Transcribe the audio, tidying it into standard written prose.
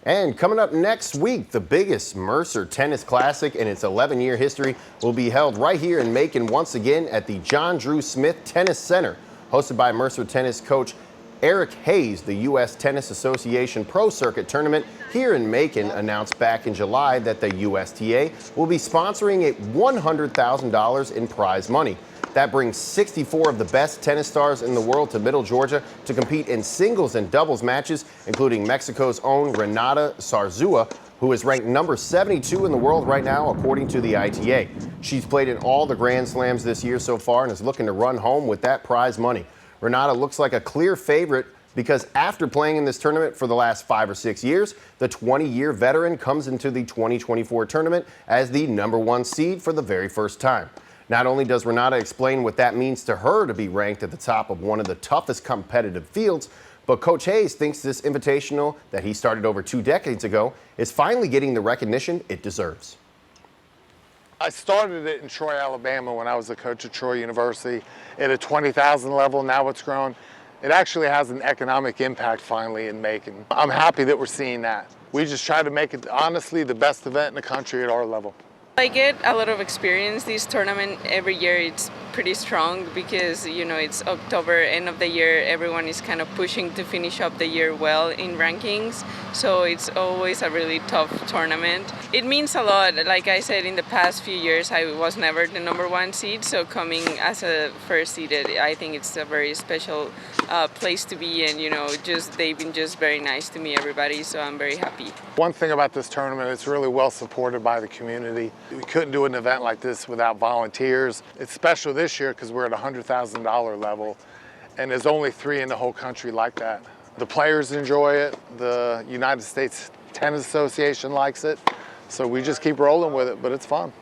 And coming up next week, the biggest Mercer Tennis Classic in its 11-year history will be held right here in Macon once again at the John Drew Smith Tennis Center. Hosted by Mercer Tennis coach Eric Hayes, the U.S. Tennis Association Pro Circuit Tournament here in Macon announced back in July that the USTA will be sponsoring it $100,000 in prize money. That brings 64 of the best tennis stars in the world to Middle Georgia to compete in singles and doubles matches, including Mexico's own Renata Zarzúa, who is ranked number 72 in the world right now, according to the ITA. She's played in all the Grand Slams this year so far and is looking to run home with that prize money. Renata looks like a clear favorite because after playing in this tournament for the last 5 or 6 years, the 20-year veteran comes into the 2024 tournament as the #1 seed for the very first time. Not only does Renata explain what that means to her to be ranked at the top of one of the toughest competitive fields, but Coach Hayes thinks this invitational that he started over 2 decades ago is finally getting the recognition it deserves. I started it in Troy, Alabama when I was a coach at Troy University at a 20,000 level. Now it's grown. It actually has an economic impact finally in Macon. I'm happy that we're seeing that. We just try to make it honestly the best event in the country at our level. I get a lot of experience. This tournament every year it's pretty strong because it's October, end of the year, everyone is kind of pushing to finish up the year well in rankings, so it's always a really tough tournament. It means a lot. Like I said, in the past few years I was never the #1 seed, so coming as a first seeded, I think it's a very special place to be, and they've been just very nice to me, everybody, so I'm very happy. One thing about this tournament, it's really well supported by the community. We couldn't do an event like this without volunteers. It's special this year because we're at $100,000 level, and there's only 3 in the whole country like that. The players enjoy it, the United States Tennis Association likes it, so we just keep rolling with it, but it's fun.